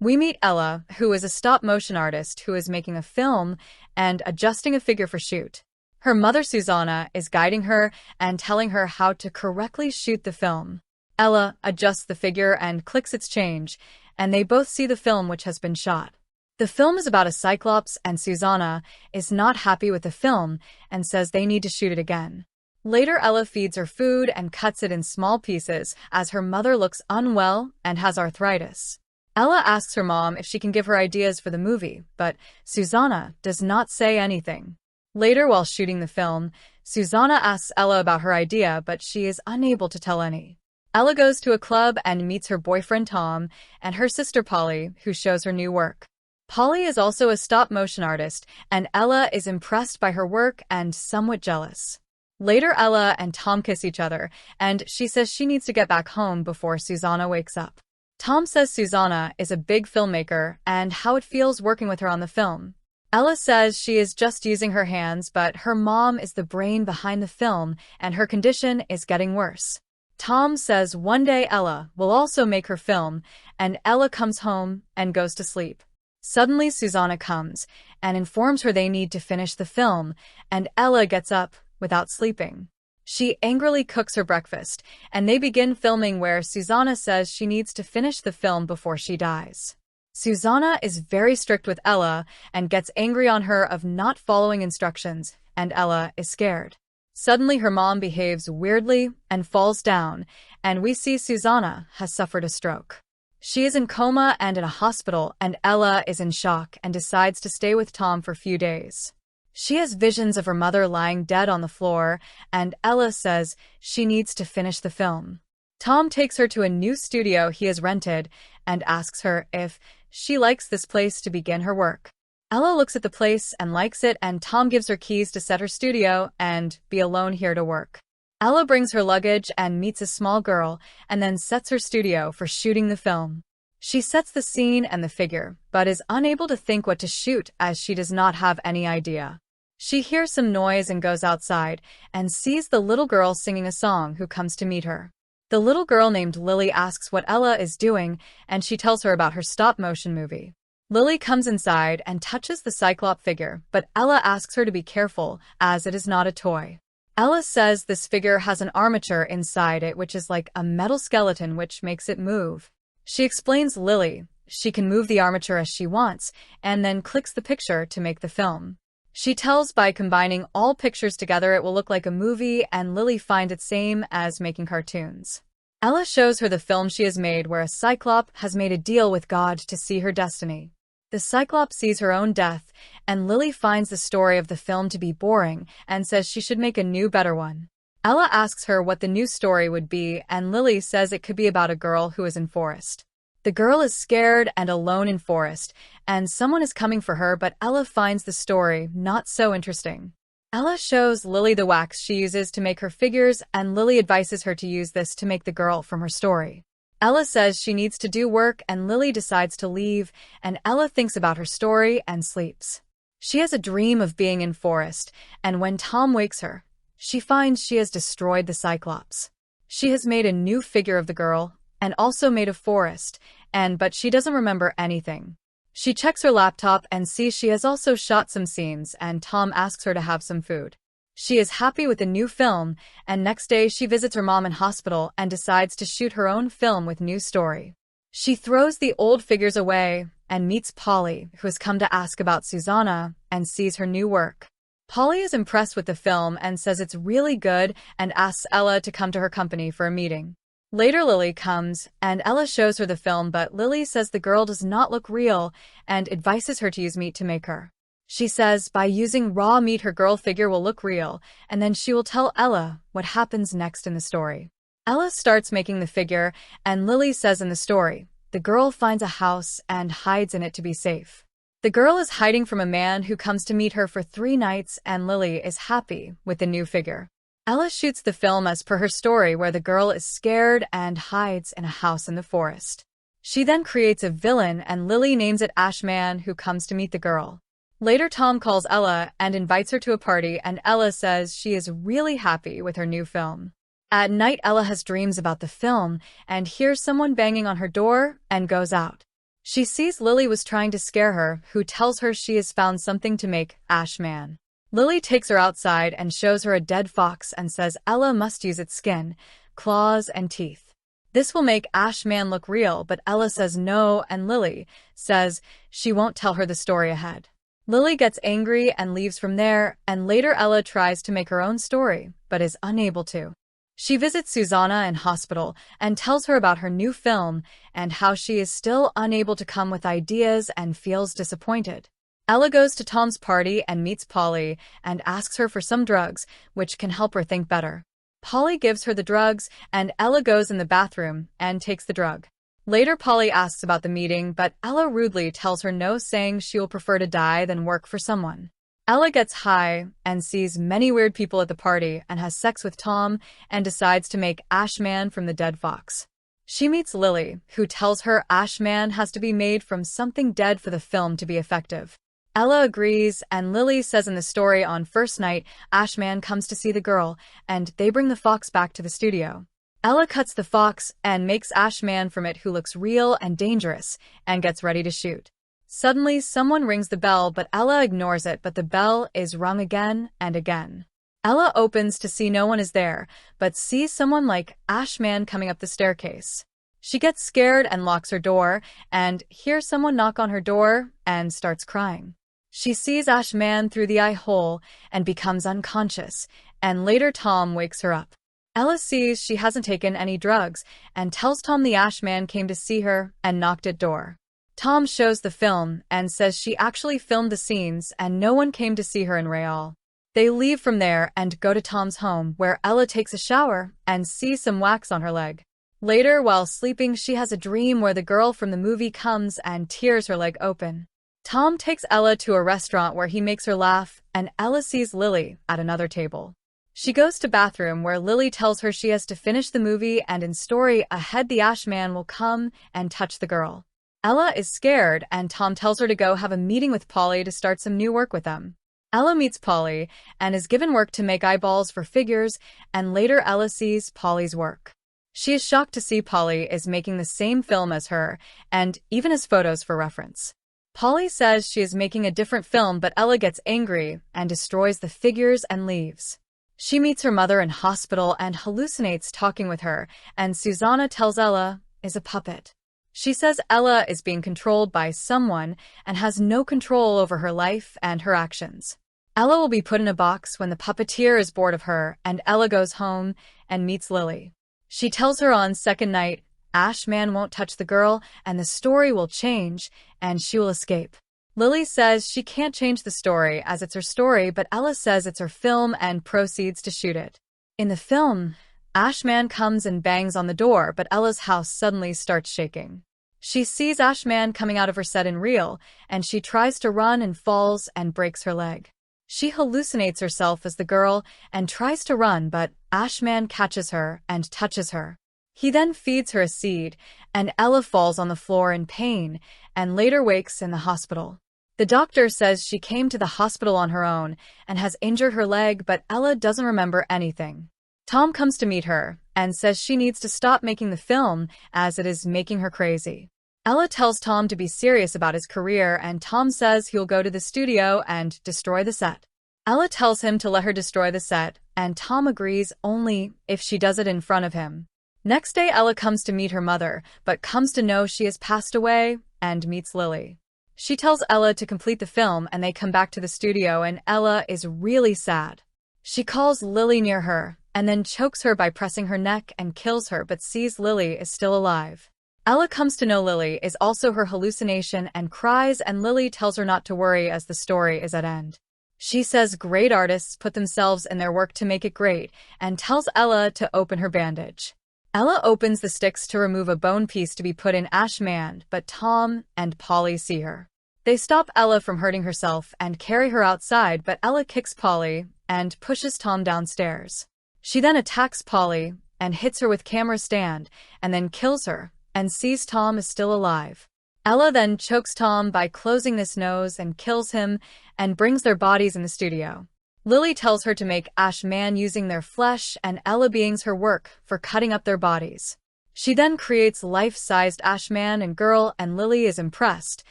We meet Ella, who is a stop-motion artist who is making a film and adjusting a figure for shoot. Her mother Susanna is guiding her and telling her how to correctly shoot the film. Ella adjusts the figure and clicks its change, and they both see the film which has been shot. The film is about a Cyclops, and Susanna is not happy with the film and says they need to shoot it again. Later, Ella feeds her food and cuts it in small pieces as her mother looks unwell and has arthritis. Ella asks her mom if she can give her ideas for the movie, but Susanna does not say anything. Later, while shooting the film, Susanna asks Ella about her idea, but she is unable to tell any. Ella goes to a club and meets her boyfriend Tom and her sister Polly, who shows her new work. Polly is also a stop-motion artist, and Ella is impressed by her work and somewhat jealous. Later, Ella and Tom kiss each other, and she says she needs to get back home before Susanna wakes up. Tom says Susanna is a big filmmaker and how it feels working with her on the film. Ella says she is just using her hands, but her mom is the brain behind the film and her condition is getting worse. Tom says one day Ella will also make her film, and Ella comes home and goes to sleep. Suddenly, Susanna comes and informs her they need to finish the film, and Ella gets up without sleeping. She angrily cooks her breakfast, and they begin filming where Susanna says she needs to finish the film before she dies. Susanna is very strict with Ella and gets angry on her of not following instructions, and Ella is scared. Suddenly, her mom behaves weirdly and falls down, and we see Susanna has suffered a stroke. She is in coma and in a hospital, and Ella is in shock and decides to stay with Tom for a few days. She has visions of her mother lying dead on the floor, and Ella says she needs to finish the film. Tom takes her to a new studio he has rented and asks her if she likes this place to begin her work. Ella looks at the place and likes it, and Tom gives her keys to set her studio and be alone here to work. Ella brings her luggage and meets a small girl and then sets her studio for shooting the film. She sets the scene and the figure, but is unable to think what to shoot as she does not have any idea. She hears some noise and goes outside and sees the little girl singing a song who comes to meet her. The little girl named Lily asks what Ella is doing, and she tells her about her stop-motion movie. Lily comes inside and touches the Cyclops figure, but Ella asks her to be careful as it is not a toy. Ella says this figure has an armature inside it which is like a metal skeleton which makes it move. She explains Lily she can move the armature as she wants and then clicks the picture to make the film. She tells by combining all pictures together it will look like a movie, and Lily finds it same as making cartoons. Ella shows her the film she has made where a Cyclops has made a deal with God to see her destiny. The Cyclops sees her own death, and Lily finds the story of the film to be boring and says she should make a new, better one. Ella asks her what the new story would be, and Lily says it could be about a girl who is in forest. The girl is scared and alone in forest, and someone is coming for her, but Ella finds the story not so interesting. Ella shows Lily the wax she uses to make her figures, and Lily advises her to use this to make the girl from her story. Ella says she needs to do work, and Lily decides to leave, and Ella thinks about her story and sleeps. She has a dream of being in forest, and when Tom wakes her, she finds she has destroyed the Cyclops. She has made a new figure of the girl, and also made a forest, but she doesn't remember anything. She checks her laptop and sees she has also shot some scenes, and Tom asks her to have some food. She is happy with the new film, and next day she visits her mom in hospital and decides to shoot her own film with new story. She throws the old figures away and meets Polly, who has come to ask about Susanna, and sees her new work. Polly is impressed with the film and says it's really good and asks Ella to come to her company for a meeting. Later, Lily comes, and Ella shows her the film, but Lily says the girl does not look real and advises her to use meat to make her. She says by using raw meat her girl figure will look real, and then she will tell Ella what happens next in the story. Ella starts making the figure, and Lily says in the story, the girl finds a house and hides in it to be safe. The girl is hiding from a man who comes to meet her for 3 nights, and Lily is happy with the new figure. Ella shoots the film as per her story where the girl is scared and hides in a house in the forest. She then creates a villain, and Lily names it Ashman, who comes to meet the girl. Later, Tom calls Ella and invites her to a party, and Ella says she is really happy with her new film. At night, Ella has dreams about the film and hears someone banging on her door and goes out. She sees Lily was trying to scare her, who tells her she has found something to make Ash Man. Lily takes her outside and shows her a dead fox and says Ella must use its skin, claws, and teeth. This will make Ash Man look real, but Ella says no, and Lily says she won't tell her the story ahead. Lily gets angry and leaves from there, and later Ella tries to make her own story, but is unable to. She visits Susanna in hospital and tells her about her new film and how she is still unable to come with ideas and feels disappointed. Ella goes to Tom's party and meets Polly and asks her for some drugs, which can help her think better. Polly gives her the drugs, and Ella goes in the bathroom and takes the drug. Later, Polly asks about the meeting, but Ella rudely tells her no, saying she will prefer to die than work for someone. Ella gets high and sees many weird people at the party and has sex with Tom and decides to make Ash Man from the dead fox. She meets Lily, who tells her Ash Man has to be made from something dead for the film to be effective. Ella agrees, and Lily says in the story on first night, Ash Man comes to see the girl, and they bring the fox back to the studio. Ella cuts the fox and makes Ash Man from it, who looks real and dangerous, and gets ready to shoot. Suddenly, someone rings the bell, but Ella ignores it, but the bell is rung again and again. Ella opens to see no one is there, but sees someone like Ash Man coming up the staircase. She gets scared and locks her door, and hears someone knock on her door and starts crying. She sees Ash Man through the eye hole and becomes unconscious, and later Tom wakes her up. Ella sees she hasn't taken any drugs and tells Tom the Ash Man came to see her and knocked at door. Tom shows the film and says she actually filmed the scenes and no one came to see her in real. They leave from there and go to Tom's home, where Ella takes a shower and sees some wax on her leg. Later, while sleeping, she has a dream where the girl from the movie comes and tears her leg open. Tom takes Ella to a restaurant where he makes her laugh, and Ella sees Lily at another table. She goes to bathroom where Lily tells her she has to finish the movie, and in story ahead the Ash Man will come and touch the girl. Ella is scared, and Tom tells her to go have a meeting with Polly to start some new work with them. Ella meets Polly and is given work to make eyeballs for figures, and later Ella sees Polly's work. She is shocked to see Polly is making the same film as her, and even has photos for reference. Polly says she is making a different film, but Ella gets angry and destroys the figures and leaves. She meets her mother in hospital and hallucinates talking with her, and Susanna tells Ella is a puppet. She says Ella is being controlled by someone and has no control over her life and her actions. Ella will be put in a box when the puppeteer is bored of her, and Ella goes home and meets Lily. She tells her on second night Ash Man won't touch the girl and the story will change and she will escape. Lily says she can't change the story as it's her story, but Ella says it's her film and proceeds to shoot it. In the film, Ash Man comes and bangs on the door, but Ella's house suddenly starts shaking. She sees Ash Man coming out of her set in real, and she tries to run and falls and breaks her leg. She hallucinates herself as the girl and tries to run, but Ash Man catches her and touches her. He then feeds her a seed, and Ella falls on the floor in pain and later wakes in the hospital. The doctor says she came to the hospital on her own and has injured her leg, but Ella doesn't remember anything. Tom comes to meet her and says she needs to stop making the film as it is making her crazy. Ella tells Tom to be serious about his career, and Tom says he'll go to the studio and destroy the set. Ella tells him to let her destroy the set, and Tom agrees only if she does it in front of him. Next day, Ella comes to meet her mother, but comes to know she has passed away and meets Lily. She tells Ella to complete the film, and they come back to the studio, and Ella is really sad. She calls Lily near her and then chokes her by pressing her neck and kills her, but sees Lily is still alive. Ella comes to know Lily is also her hallucination and cries, and Lily tells her not to worry as the story is at end. She says great artists put themselves in their work to make it great and tells Ella to open her bandage. Ella opens the sticks to remove a bone piece to be put in Ash Man, but Tom and Polly see her. They stop Ella from hurting herself and carry her outside, but Ella kicks Polly and pushes Tom downstairs. She then attacks Polly and hits her with camera stand and then kills her and sees Tom is still alive. Ella then chokes Tom by closing his nose and kills him and brings their bodies in the studio. Lily tells her to make Ash Man using their flesh, and Ella beings her work for cutting up their bodies. She then creates life-sized Ashman and girl, and Lily is impressed,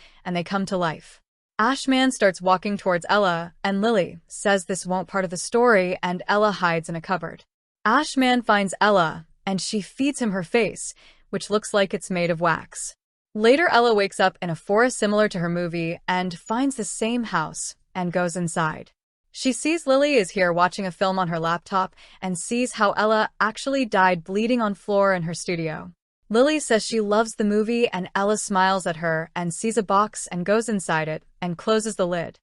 and they come to life. Ashman starts walking towards Ella, and Lily says this won't part of the story, and Ella hides in a cupboard. Ashman finds Ella, and she feeds him her face, which looks like it's made of wax. Later, Ella wakes up in a forest similar to her movie and finds the same house and goes inside. She sees Lily is here watching a film on her laptop and sees how Ella actually died bleeding on floor in her studio. Lily says she loves the movie, and Ella smiles at her and sees a box and goes inside it and closes the lid.